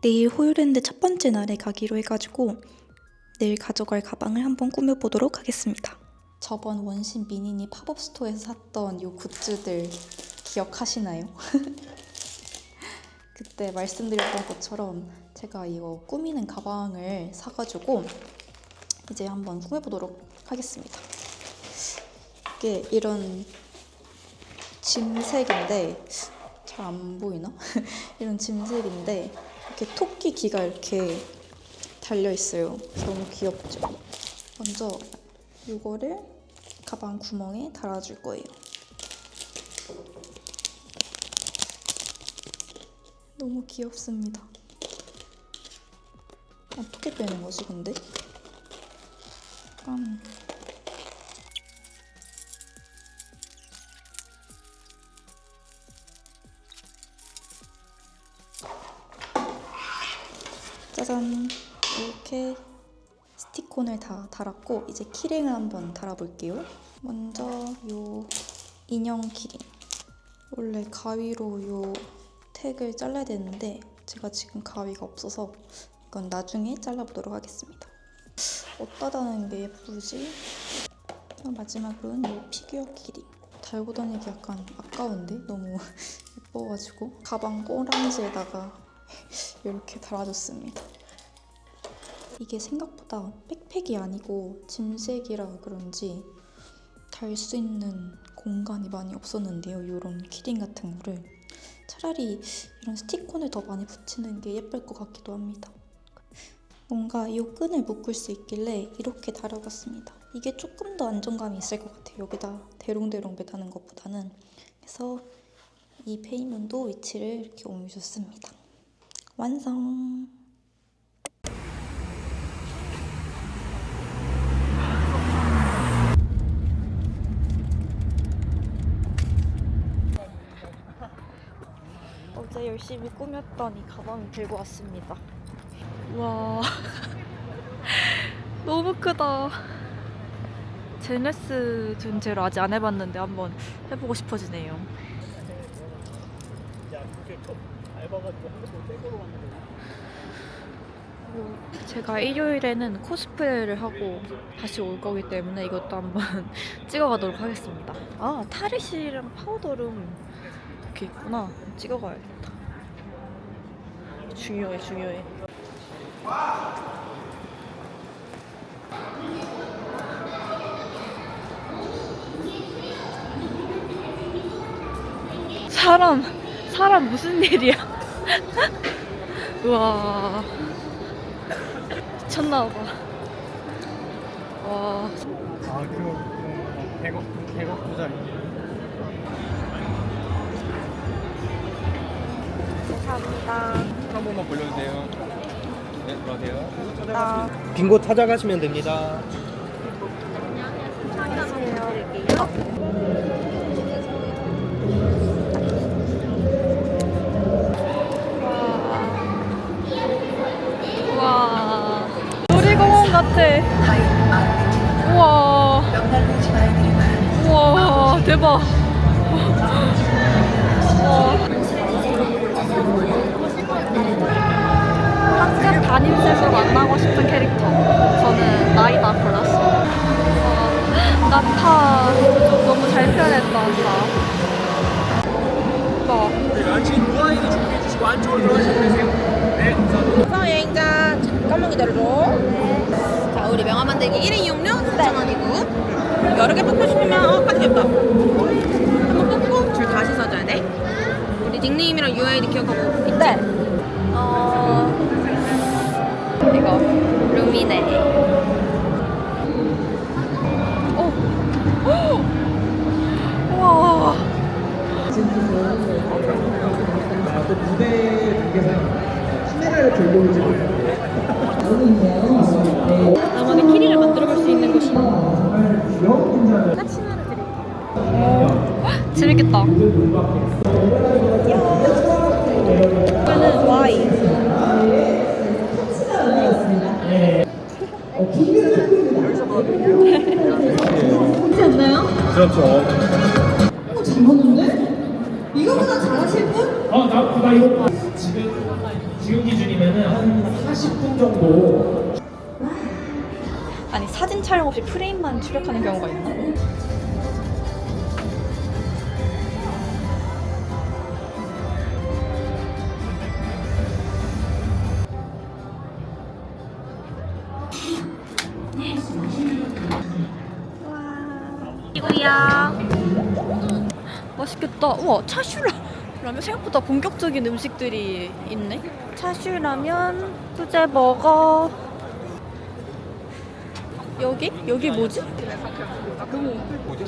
내일 호유랜드 첫 번째 날에 가기로 해가지고 내일 가져갈 가방을 한번 꾸며보도록 하겠습니다. 저번 원신 미니니 팝업 스토어에서 샀던 이 굿즈들 기억하시나요? 그때 말씀드렸던 것처럼 제가 이거 꾸미는 가방을 사가지고 이제 한번 꾸며보도록 하겠습니다. 이게 이런 짐색인데 잘 안 보이나? 이런 짐색인데 이렇게 토끼 귀가 이렇게 달려있어요. 너무 귀엽죠? 먼저 이거를 가방 구멍에 달아줄 거예요. 너무 귀엽습니다. 어떻게 빼는 거지 근데? 약간 짜잔! 이렇게 스티콘을 다 달았고 이제 키링을 한번 달아볼게요. 먼저 요 인형 키링. 원래 가위로 요 택을 잘라야 되는데 제가 지금 가위가 없어서 이건 나중에 잘라보도록 하겠습니다. 어디다 다는 게 예쁘지? 마지막으로는 요 피규어 키링. 달고 다니기 약간 아까운데? 너무 예뻐가지고 가방 꼬랑지에다가 이렇게 달아줬습니다. 이게 생각보다 백팩이 아니고 짐색이라 그런지 달 수 있는 공간이 많이 없었는데요. 이런 키링 같은 거를 차라리 이런 스티콘을 더 많이 붙이는 게 예쁠 것 같기도 합니다. 뭔가 이 끈을 묶을 수 있길래 이렇게 달아봤습니다. 이게 조금 더 안정감이 있을 것 같아요. 여기다 대롱대롱 매다는 것보다는. 그래서 이 페이문도 위치를 이렇게 옮겨줬습니다. 완성! 어제 열심히 꾸몄던 이 가방을 들고 왔습니다. 와 너무 크다. 제네스 존재를 아직 안 해봤는데 한번 해보고 싶어지네요. 제가 일요일에는 코스프레를 하고 다시 올 거기 때문에 이것도 한번 찍어가도록 하겠습니다. 아, 타르시랑 파우더룸 이렇게 있구나. 찍어가야겠다. 중요해, 중요해. 사람 무슨 일이야? 우와. 미쳤나봐. 와. 아, 그거 100억 부자리. 감사합니다. 한 번만 돌려주세요. 네, 들어가세요. 빙고 찾아가시면 됩니다. 와, 놀이공원 같아. 우와, 우와, 대박. 학급 담임쌤으로 만나고 싶은 캐릭터. 저는 나이다 골랐어요. 나타 너무 잘 표현했다. 런칭 무아이도 준비해 주시고 안쪽으로 들어가시면 되세요. 네, 감사합니다. 여행자 잠깐만 기다려줘. 자, 우리 명함 만들기 1인 이용료 4,000원이고 여러 개 뽑고 싶으면 카드 귀엽다. 한번 뽑고 줄 다시 써줘야 돼. 우리 닉네임이랑 UID 기억하고 있지? 네. 이거 루미네. 우와. 또 무대 중에서 카메라를 들고 오지 하고 있네요. 나만의 키링을 만들어볼 수 있는 곳이. 재밌겠다. 이거는 Y. 그렇지 않나요? 그렇죠. 잘하는데? 이거보다 잘하실 분? 나 이거. 지금 기준이면은 한 40분 정도. 아니 사진 촬영 없이 프레임만 출력하는 경우가 있나? 이거야. 맛있겠다. 우와 차슈라 라면 생각보다 본격적인 음식들이 있네. 차슈라면, 수제버거. 여기 뭐지?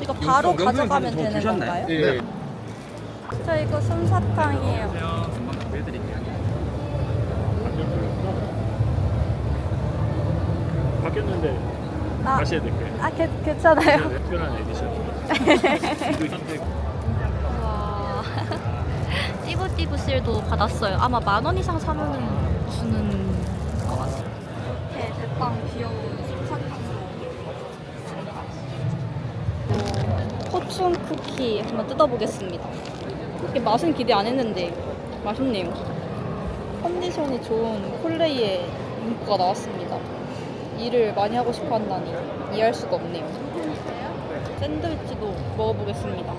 이거 바로 가져가면 되는 건가요? 네. 저 이거 솜사탕이에요. 바뀌었는데 아, 다시 해야 될까요? 괜찮아요. 특별한 에디션. 와. 띠부띠부 실도 받았어요. 아마 10,000원 이상 사면은 주는 것 같아요. 대빵 귀여운 솜사탕. 포춘 쿠키 한번 뜯어보겠습니다. 이게 맛은 기대 안 했는데 맛있네요. 컨디션이 좋은 콜레이의 문구가 나왔습니다. 일을 많이 하고 싶어 한다니 이해할 수가 없네요. 샌드위치도 먹어보겠습니다.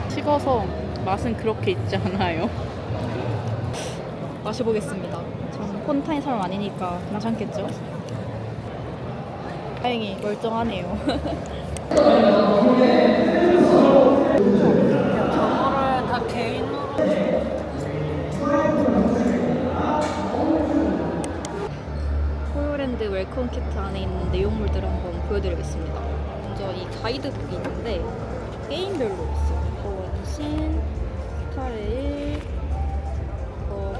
식어서 맛은 그렇게 있지 않아요. 마셔보겠습니다. 저는 폰타인 사람 아니니까 괜찮겠죠? 다행히 멀쩡하네요. 저거를 다 개인으로. 포유랜드 웰컴 키트 안에 있는 내용물들을 한번 보여드리겠습니다. 먼저 이 가이드북이 있는데 게임별로 있어요. 원신, 스타레일,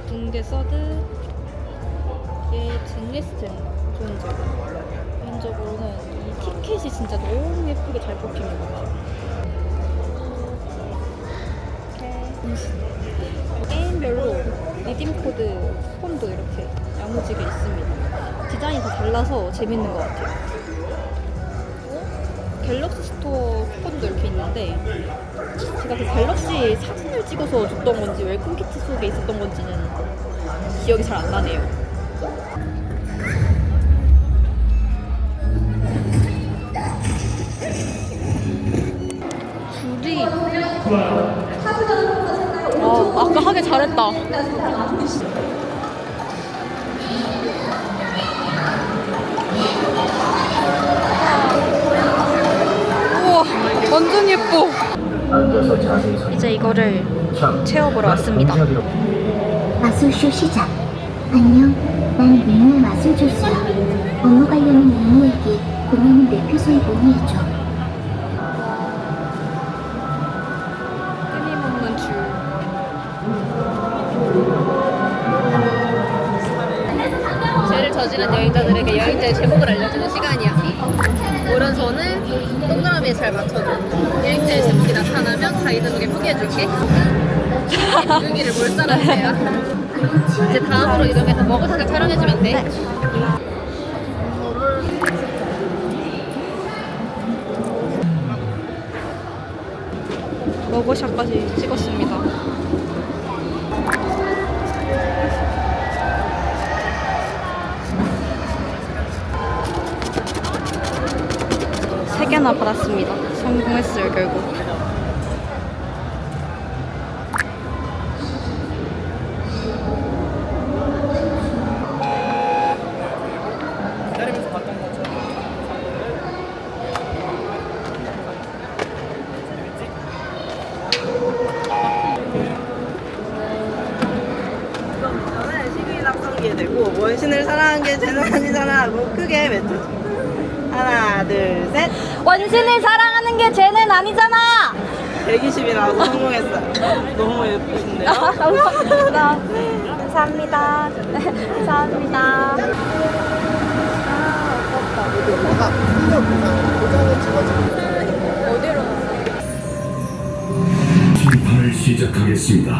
붕괴 서드, 이게 잭리스트인가? 좋은 점. 개인적으로는 이 티켓이 진짜 너무 예쁘게 잘 뽑힌 것 같아요. 이렇게 게임별로 리딤 코드 쿠폰도 이렇게 야무지게 있습니다. 디자인이 다 달라서 재밌는 것 같아요. 갤럭시 스토어 쿠폰도 이렇게 있는데 제가 그 갤럭시 사진을 찍어서 줬던 건지 웰컴 키트 속에 있었던 건지는 기억이 잘 안 나네요. 줄이 아까 하길 잘했다. 우와 완전 예뻐. 이제 이거를 채워보러 왔습니다. 마술쇼 시작. 안녕. 난 미모의 마술조수야. 업무 관련인 미모에게 고민은 내 표소에 문의해줘. 끊임없는 줄. 죄를 저지른 여행자들에게 여행자의 제목을 알려주는 시간이야. 오른손을 동그라미에 잘 맞춰줘. 여행자의 제목이 나타나면 가이드북에 표기해줄게. 여기를 뭘 따라하세요. 이제 다음으로 이동해서 머그샷을 촬영해주면 돼. 러버샷까지 찍었습니다. 세 개나 받았습니다. 성공했어요 결국. 되고 원신을 사랑한 게 죄는 아니잖아 하고 크게 외쳐줘. 하나 둘 셋. 원신을 사랑하는 게 죄는 아니잖아. 120이 나와서 성공했어요. 너무 예쁘신데요? 감사합니다. 감사합니다. 감사합니다. 어디로? 심판을 시작하겠습니다.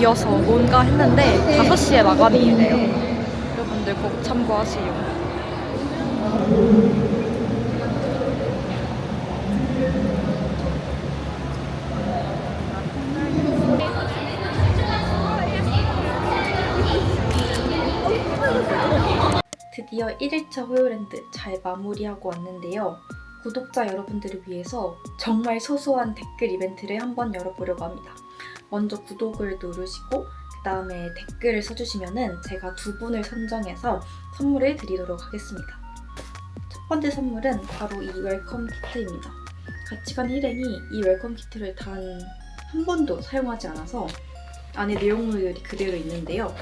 비어서 뭔가 했는데 5시에 마감이래요. 여러분들 꼭 참고하세요. 드디어 1일차 호요랜드 잘 마무리하고 왔는데요. 구독자 여러분들을 위해서 정말 소소한 댓글 이벤트를 한번 열어보려고 합니다. 먼저 구독을 누르시고 그 다음에 댓글을 써주시면은 제가 2분을 선정해서 선물을 드리도록 하겠습니다. 첫 번째 선물은 바로 이 웰컴 키트입니다. 가치관 일행이 이 웰컴 키트를 단 한 번도 사용하지 않아서 안에 내용물들이 그대로 있는데요.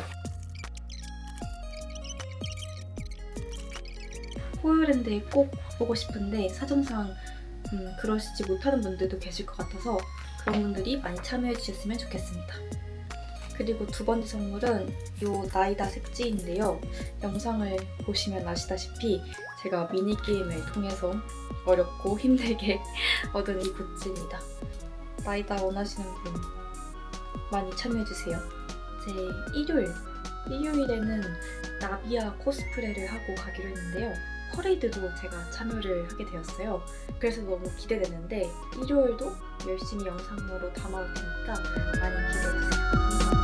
호요랜드에 꼭 와보고 싶은데 사정상 그러시지 못하는 분들도 계실 것 같아서 그런 분들이 많이 참여해 주셨으면 좋겠습니다. 그리고 두 번째 선물은 요 나이다 색지인데요. 영상을 보시면 아시다시피 제가 미니게임을 통해서 어렵고 힘들게 얻은 이 굿즈입니다. 나이다 원하시는 분 많이 참여해주세요. 제 일요일에는 나비야 코스프레를 하고 가기로 했는데요. 퍼레이드도 제가 참여를 하게 되었어요. 그래서 너무 기대되는데 일요일도 열심히 영상으로 담아올 테니까 많이 기대해주세요.